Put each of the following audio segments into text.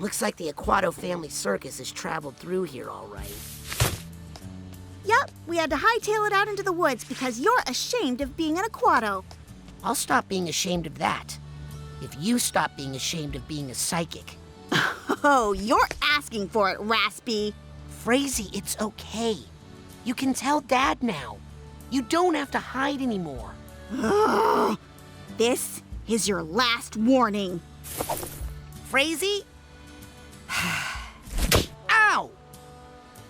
Looks like the Aquato family circus has traveled through here all right. Yup, we had to hightail it out into the woods because you're ashamed of being an Aquato. I'll stop being ashamed of that if you stop being ashamed of being a psychic. Oh, you're asking for it, Raspy. Frazee, it's okay. You can tell Dad now. You don't have to hide anymore. Ugh. This is your last warning. Frazee? Ow!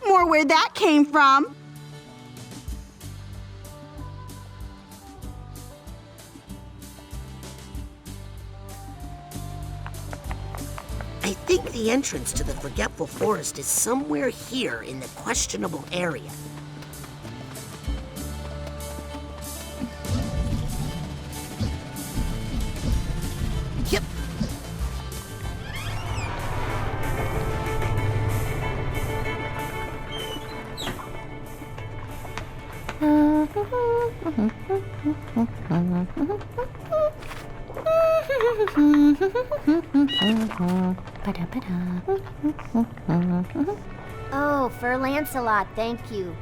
More where that came from. I think the entrance to the Forgetful Forest is somewhere here in the questionable area. Yep. Oh, for Lancelot, thank you.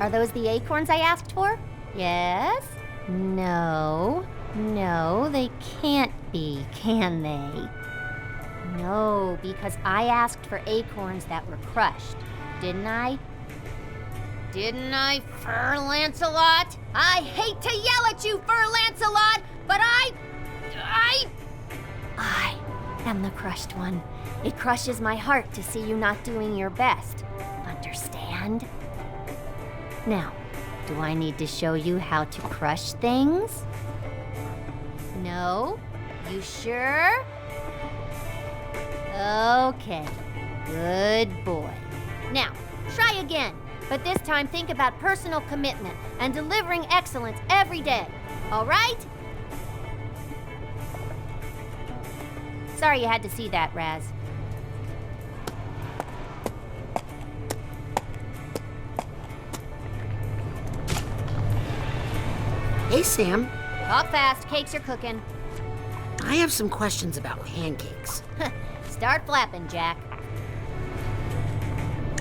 Are those the acorns I asked for? Yes? No. No, they can't be, can they? No, because I asked for acorns that were crushed, didn't I? Didn't I, Fur Lancelot? I hate to yell at you, Fur Lancelot, but I am the crushed one. It crushes my heart to see you not doing your best. Understand? Now, do I need to show you how to crush things? No? You sure? Okay. Good boy. Now, try again. But this time think about personal commitment and delivering excellence every day. All right? Sorry you had to see that, Raz. Hey, Sam. Talk fast, cakes are cooking. I have some questions about pancakes. Start flapping, Jack.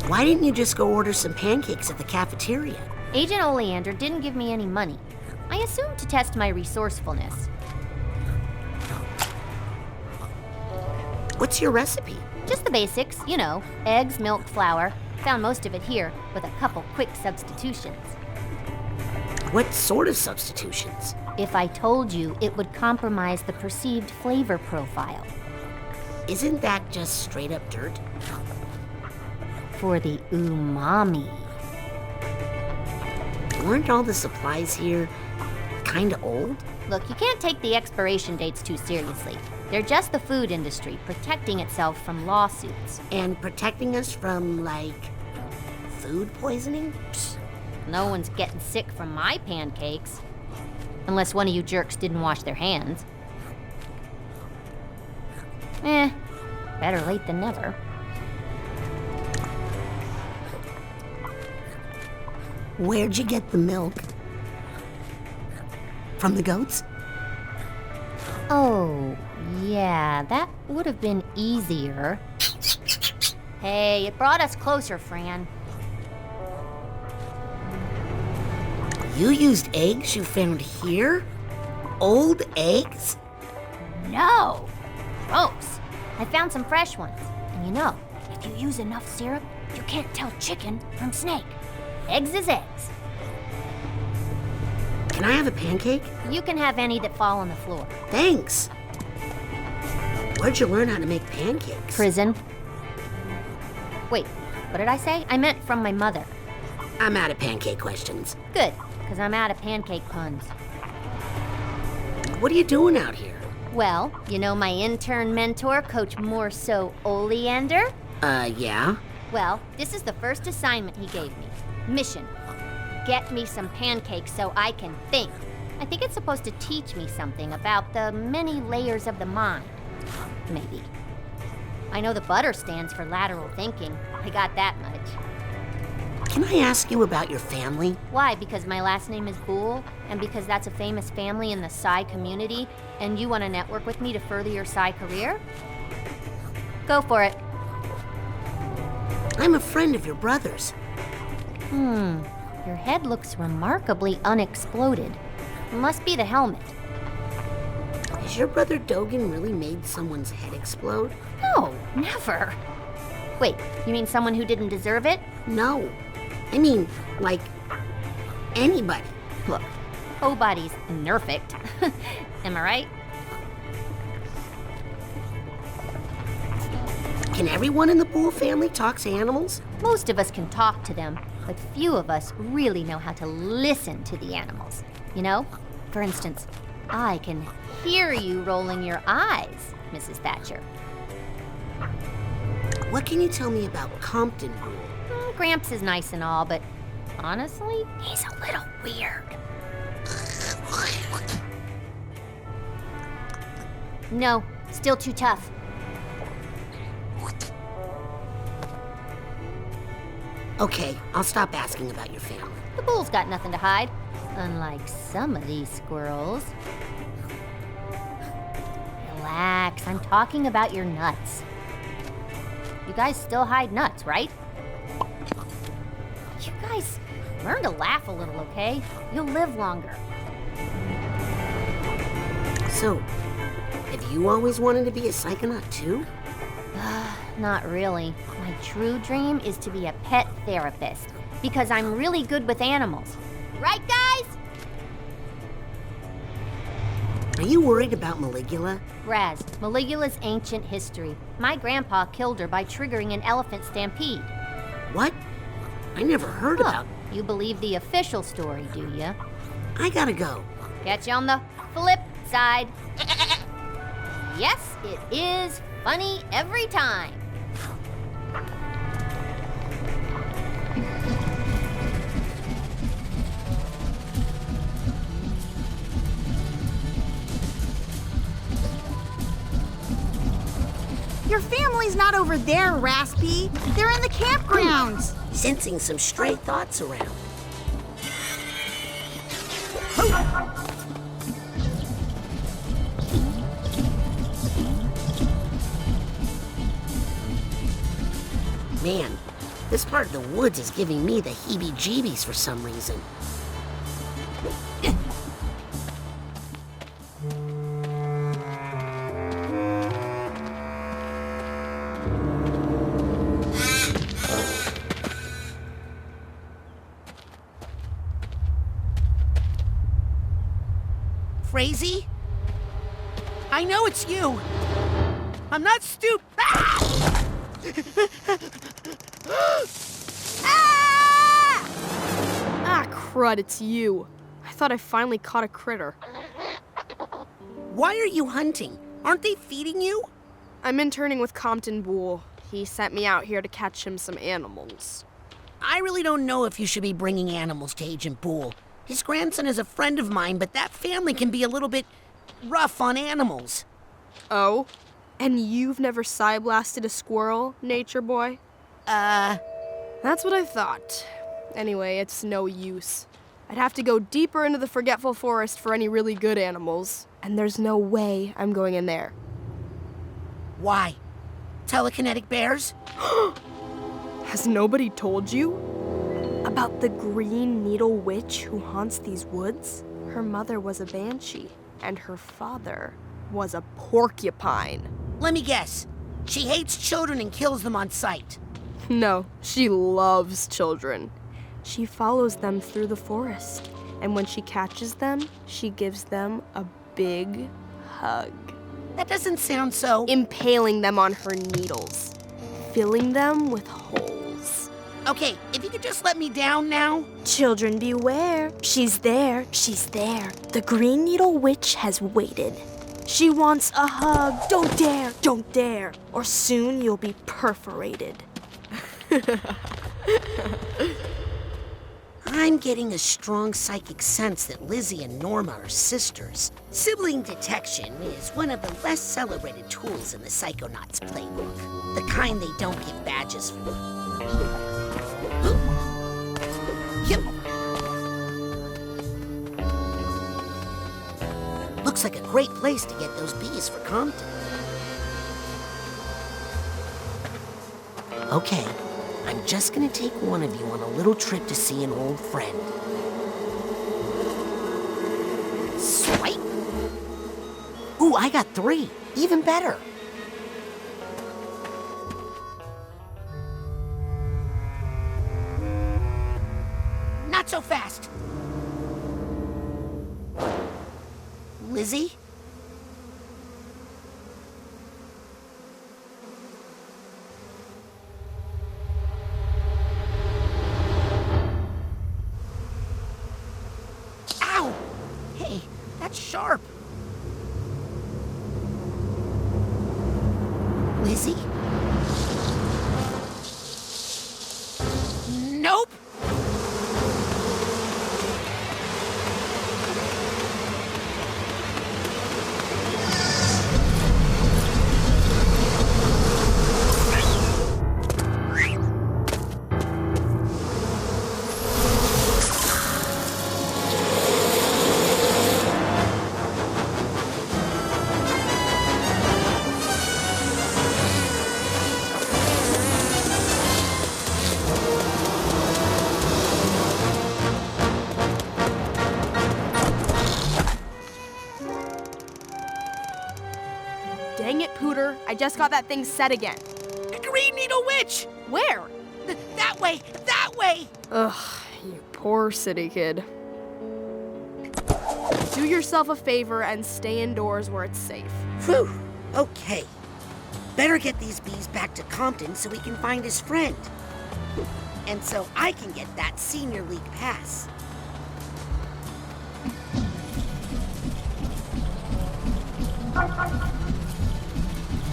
Why didn't you just go order some pancakes at the cafeteria? Agent Oleander didn't give me any money. I assumed to test my resourcefulness. What's your recipe? Just the basics, you know, eggs, milk, flour. Found most of it here, with a couple quick substitutions. What sort of substitutions? If I told you, it would compromise the perceived flavor profile. Isn't that just straight up dirt? For the umami. Weren't all the supplies here kinda old? Look, you can't take the expiration dates too seriously. They're just the food industry protecting itself from lawsuits. And protecting us from, like, food poisoning? Psst. No one's getting sick from my pancakes. Unless one of you jerks didn't wash their hands. Better late than never. Where'd you get the milk? From the goats? Oh, yeah, that would have been easier. Hey, it brought us closer, Fran. You used eggs you found here? Old eggs? No! Gross. I found some fresh ones. And you know, if you use enough syrup, you can't tell chicken from snake. Eggs is eggs. Can I have a pancake? You can have any that fall on the floor. Thanks. Where'd you learn how to make pancakes? Prison. Wait, what did I say? I meant from my mother. I'm out of pancake questions. Good, because I'm out of pancake puns. What are you doing out here? Well, you know my intern mentor, Coach Morso Oleander? Yeah? Well, this is the first assignment he gave me. Mission. Get me some pancakes so I can think. I think it's supposed to teach me something about the many layers of the mind. Maybe. I know the butter stands for lateral thinking. I got that much. Can I ask you about your family? Why? Because my last name is Boole, and because that's a famous family in the Psy community, and you want to network with me to further your Psy career? Go for it. I'm a friend of your brother's. Your head looks remarkably unexploded. Must be the helmet. Has your brother Dogan really made someone's head explode? No, never. Wait, you mean someone who didn't deserve it? No. I mean, like, anybody. Look, nobody's nerfect. Am I right? Can everyone in the Bull family talk to animals? Most of us can talk to them, but few of us really know how to listen to the animals. You know? For instance, I can hear you rolling your eyes, Mrs. Thatcher. What can you tell me about Compton Bull? Gramps is nice and all, but honestly, he's a little weird. No, still too tough. Okay, I'll stop asking about your family. The bull's got nothing to hide, unlike some of these squirrels. Relax, I'm talking about your nuts. You guys still hide nuts, right? You guys learn to laugh a little, okay? You'll live longer. So, have you always wanted to be a psychonaut too? Not really. My true dream is to be a pet therapist, because I'm really good with animals. Right, guys? Are you worried about Maligula? Raz, Maligula's ancient history. My grandpa killed her by triggering an elephant stampede. What? I never heard about. You believe the official story, do you? I gotta go. Catch you on the flip side. Yes, it is funny every time. Your family's not over there, Raspy. They're in the campgrounds. Sensing some stray thoughts around. Man, this part of the woods is giving me the heebie-jeebies for some reason. Crazy? I know it's you. I'm not stupid. Ah! Ah, crud, it's you. I thought I finally caught a critter. Why are you hunting? Aren't they feeding you? I'm interning with Compton Bull. He sent me out here to catch him some animals. I really don't know if you should be bringing animals to Agent Bull. His grandson is a friend of mine, but that family can be a little bit rough on animals. Oh? And you've never psi-blasted a squirrel, nature boy? That's what I thought. Anyway, it's no use. I'd have to go deeper into the forgetful forest for any really good animals, and there's no way I'm going in there. Why? Telekinetic bears? Has nobody told you? About the green needle witch who haunts these woods? Her mother was a banshee, and her father was a porcupine. Let me guess. She hates children and kills them on sight. No, she loves children. She follows them through the forest, and when she catches them, she gives them a big hug. That doesn't sound so... Impaling them on her needles, filling them with holes. Okay, if you could just let me down now. Children beware. She's there. She's there. The green needle witch has waited. She wants a hug. Don't dare. Don't dare. Or soon you'll be perforated. I'm getting a strong psychic sense that Lizzie and Norma are sisters. Sibling detection is one of the less celebrated tools in the Psychonauts playbook. The kind they don't give badges for. Yep. Looks like a great place to get those bees for Compton. Okay, I'm I'm just gonna take one of you on a little trip to see an old friend. Swipe. Ooh, I got 3. Even better. Not so fast. Lizzie? Ow! Hey, that's sharp. Lizzie? Nope! Dang it, Pooter. I just got that thing set again. Green Needle Witch! Where? That way! That way! Ugh, you poor city kid. Do yourself a favor and stay indoors where it's safe. Phew, okay. Better get these bees back to Compton so he can find his friend. And so I can get that senior league pass.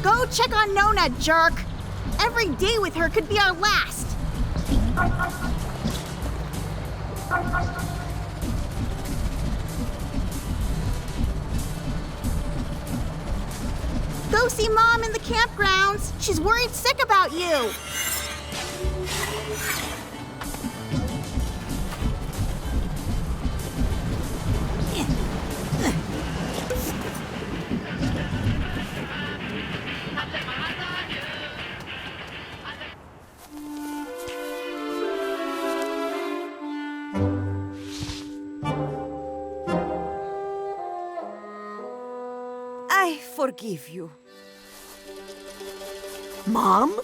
Go check on Nona, jerk! Every day with her could be our last! Go see Mom in the campgrounds! She's worried sick about you! I forgive you. Mom?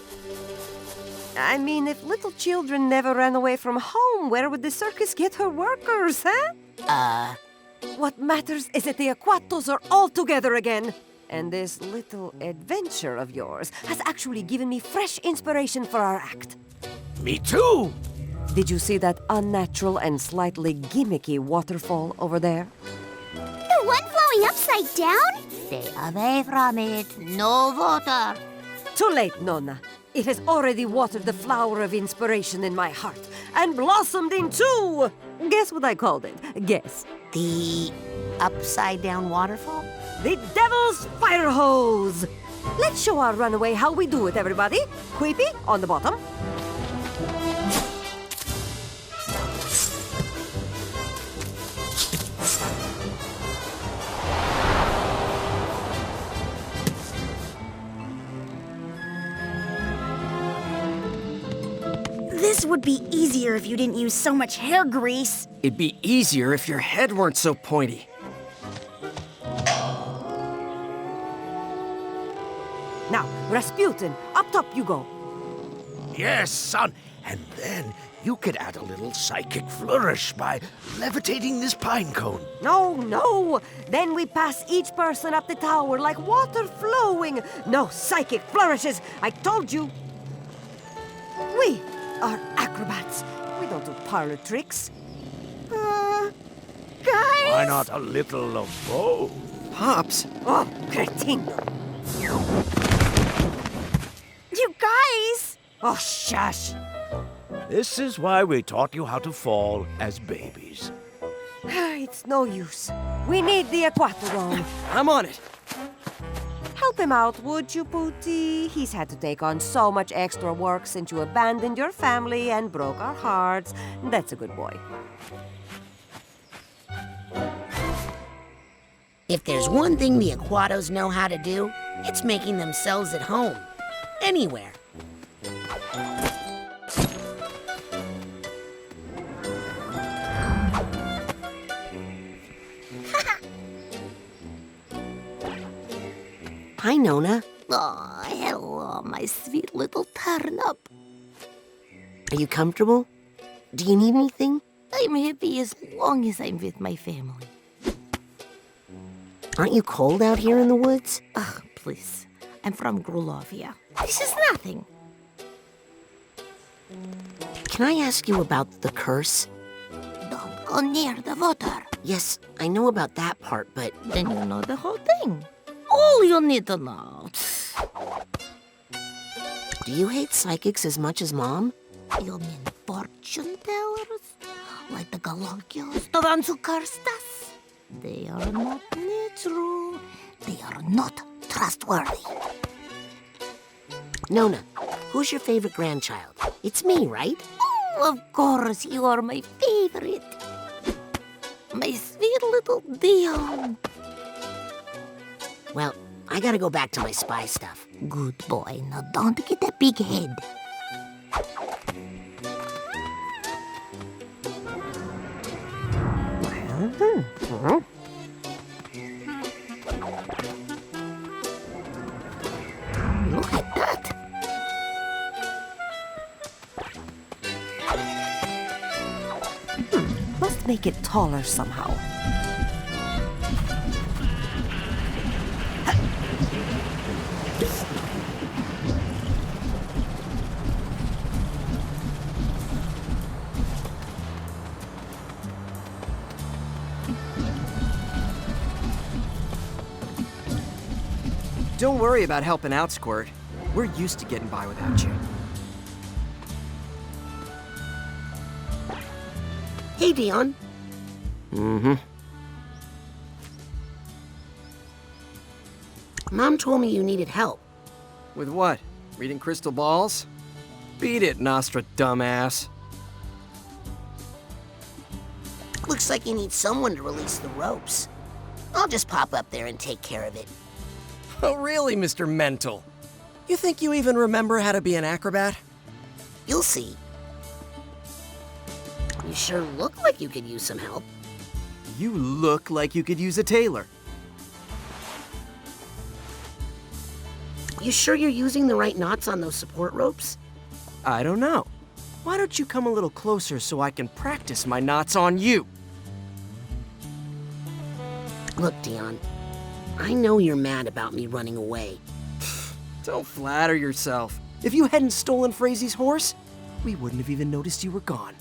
I mean, if little children never ran away from home, where would the circus get her workers, huh? What matters is that the Aquatos are all together again. And this little adventure of yours has actually given me fresh inspiration for our act. Me too! Did you see that unnatural and slightly gimmicky waterfall over there? The one flowing upside down? Stay away from it. No water. Too late, Nonna. It has already watered the flower of inspiration in my heart and blossomed into... Guess what I called it? Guess. The upside down waterfall? The Devil's Fire Hose! Let's show our runaway how we do it, everybody. Queepy, on the bottom. This would be easier if you didn't use so much hair grease. It'd be easier if your head weren't so pointy. Now, Rasputin, up top you go. Yes, son. And then you could add a little psychic flourish by levitating this pine cone. No. Then we pass each person up the tower like water flowing. No psychic flourishes, I told you. We are acrobats. We don't do parlor tricks. Guys? Why not a little of both? Pops, Oh, cretino. You guys! Oh, shush. This is why we taught you how to fall as babies. It's no use. We need the Aquatodome. I'm on it. Help him out, would you, Pooty? He's had to take on so much extra work since you abandoned your family and broke our hearts. That's a good boy. If there's one thing the Aquatos know how to do, it's making themselves at home. Anywhere. Hi, Nona. Oh, hello, my sweet little turnip. Are you comfortable? Do you need anything? I'm happy as long as I'm with my family. Aren't you cold out here in the woods? Ugh, please. I'm from Grulovia. This is nothing. Can I ask you about the curse? Don't go near the water. Yes, I know about that part, but Then you know the whole thing. All you need to know. do you hate psychics as much as Mom? You mean fortune tellers? Like the Galuncules, the ones who cursed us? They are not natural. They are not trustworthy. Nona, who's your favorite grandchild? It's me, right? Oh, of course, you are my favorite. My sweet little Dion. Well, I gotta go back to my spy stuff. Good boy. Now don't get a big head. Look at that. Must make it taller somehow. Don't worry about helping out, Squirt. We're used to getting by without you. Hey, Dion. Mm-hmm. Mom told me you needed help. With what? Reading crystal balls? Beat it, Nostra dumbass. Looks like you need someone to release the ropes. I'll just pop up there and take care of it. Oh, really, Mr. Mental? You think you even remember how to be an acrobat? You'll see. You sure look like you could use some help. You look like you could use a tailor. You sure you're using the right knots on those support ropes? I don't know. Why don't you come a little closer so I can practice my knots on you? Look, Dion, I know you're mad about me running away. Don't flatter yourself. If you hadn't stolen Frazy's horse, we wouldn't have even noticed you were gone.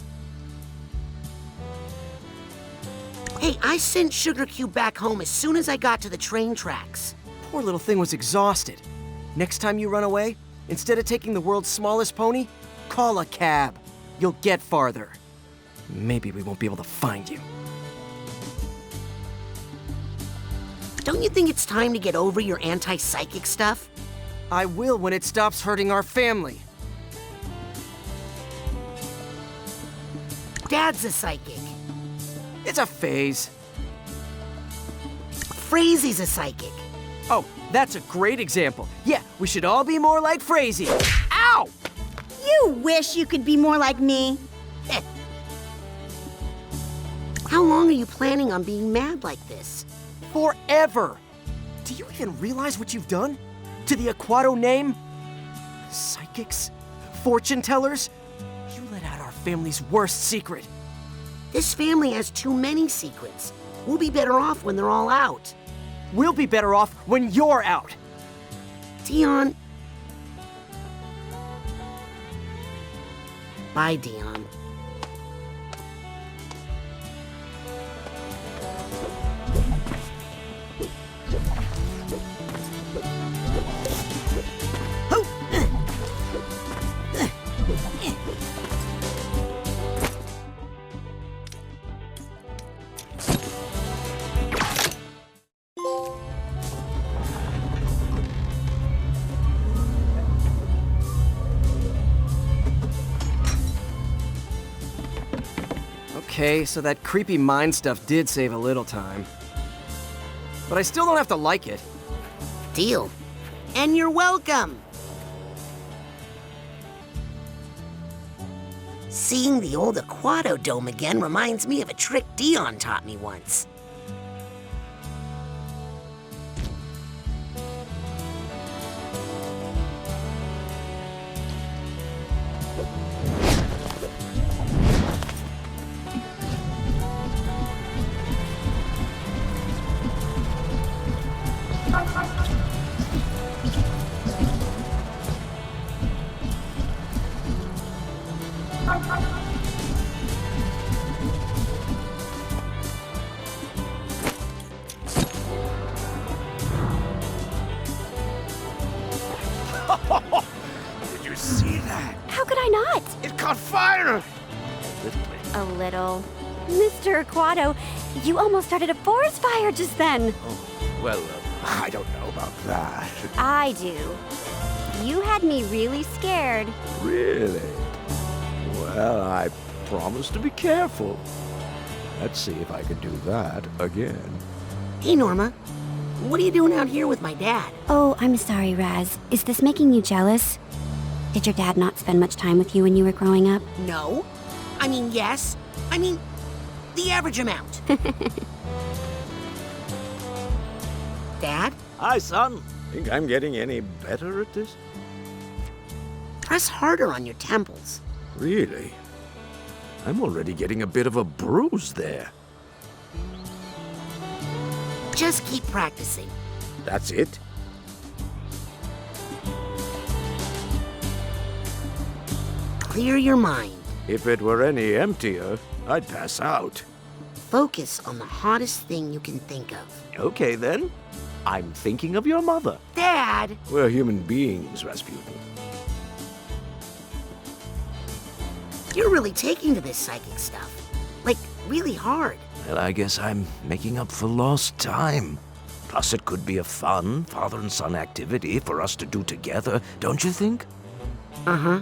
Hey, I sent Sugar Cube back home as soon as I got to the train tracks. Poor little thing was exhausted. Next time you run away, instead of taking the world's smallest pony, call a cab. You'll get farther. Maybe we won't be able to find you. Don't you think it's time to get over your anti-psychic stuff? I will when it stops hurting our family. Dad's a psychic. It's a phase. Frazy's a psychic. Oh, that's a great example. Yeah, we should all be more like Frazy. Ow! You wish you could be more like me. How long are you planning on being mad like this? Forever! Do you even realize what you've done? To the Aquato name? Psychics? Fortune tellers? You let out our family's worst secret. This family has too many secrets. We'll be better off when they're all out. We'll be better off when you're out. Dion. Bye, Dion. Okay, so that creepy mind stuff did save a little time. But I still don't have to like it. Deal. And you're welcome. Seeing the old Aquato dome again reminds me of a trick Dion taught me once. caught fire! A little. Mr. Aquato, you almost started a forest fire just then. Well, I don't know about that. I do. You had me really scared. Really? Well, I promise to be careful. Let's see if I can do that again. Hey, Norma. What are you doing out here with my dad? Oh, I'm sorry, Raz. Is this making you jealous? Did your dad not spend much time with you when you were growing up? No. I mean, yes. I mean, the average amount. Dad? Hi, son. Think I'm getting any better at this? Press harder on your temples. Really? I'm already getting a bit of a bruise there. Just keep practicing. That's it? Clear your mind. If it were any emptier, I'd pass out. Focus on the hottest thing you can think of. Okay, then. I'm thinking of your mother. Dad! We're human beings, Rasputin. You're really taking to this psychic stuff. Like, really hard. Well, I guess I'm making up for lost time. Plus, it could be a fun father and son activity for us to do together, don't you think? Uh-huh.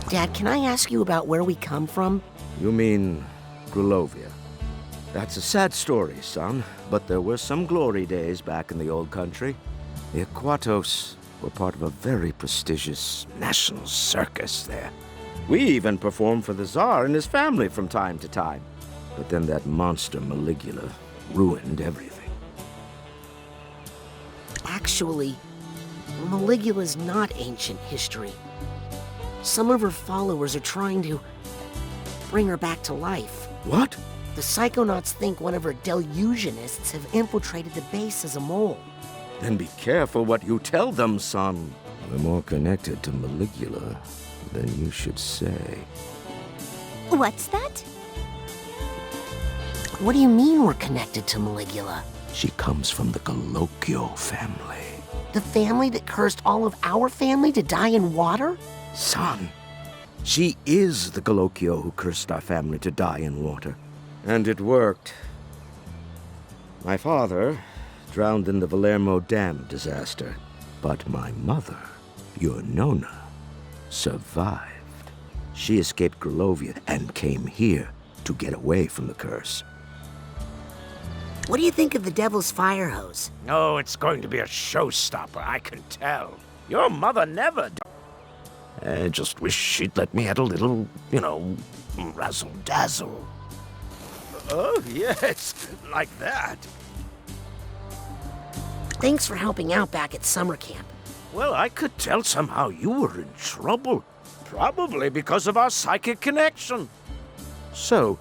Dad, can I ask you about where we come from? You mean Grulovia? That's a sad story, son, but there were some glory days back in the old country. The Aquatos were part of a very prestigious national circus there. We even performed for the Tsar and his family from time to time. But then that monster Maligula ruined everything. Actually, Maligula's not ancient history. Some of her followers are trying to bring her back to life. What? The Psychonauts think one of her delusionists have infiltrated the base as a mole. Then be careful what you tell them, son. We're more connected to Maligula than you should say. What's that? What do you mean we're connected to Maligula? She comes from the Galocchio family. The family that cursed all of our family to die in water? Son, she is the Galocchio who cursed our family to die in water. And it worked. My father drowned in the Valermo Dam disaster. But my mother, your Nona, survived. She escaped Grulovia and came here to get away from the curse. What do you think of the Devil's Fire Hose? Oh, it's going to be a showstopper, I can tell. Your mother never... I just wish she'd let me add a little, razzle-dazzle. Oh, yes, like that. Thanks for helping out back at summer camp. Well, I could tell somehow you were in trouble. Probably because of our psychic connection. So,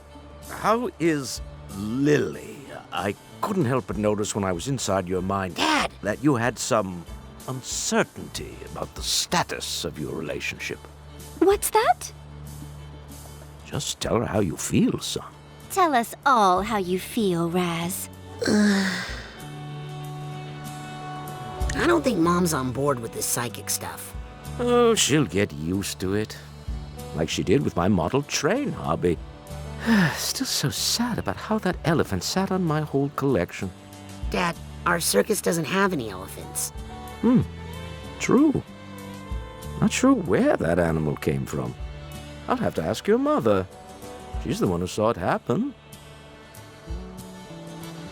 how is Lily? I couldn't help but notice when I was inside your mind, Dad! that you had some uncertainty about the status of your relationship. What's that? Just tell her how you feel, son. Tell us all how you feel, Raz. I don't think Mom's on board with this psychic stuff. Oh, she'll get used to it. Like she did with my model train hobby. Still so sad about how that elephant sat on my whole collection. Dad, our circus doesn't have any elephants. True. Not sure where that animal came from. I'll have to ask your mother. She's the one who saw it happen.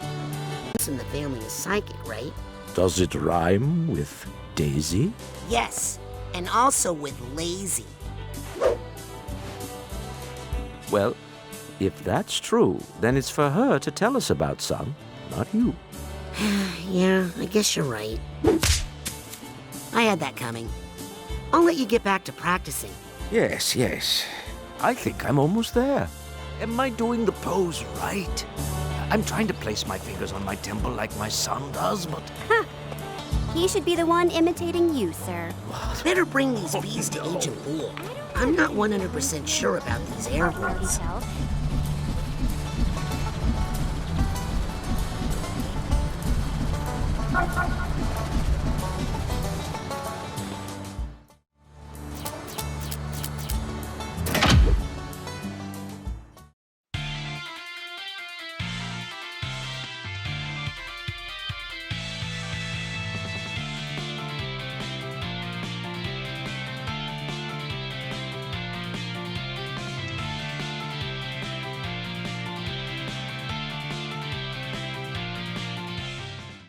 And the family is psychic, right? Does it rhyme with Daisy? Yes, and also with lazy. Well, if that's true, then it's for her to tell us about, son, not you. Yeah, I guess you're right. I had that coming. I'll let you get back to practicing. Yes. I think I'm almost there. Am I doing the pose right? I'm trying to place my fingers on my temple like my son does, but... He should be the one imitating you, sir. Better bring these bees to Agent Boole. I'm not 100% sure about these air holes.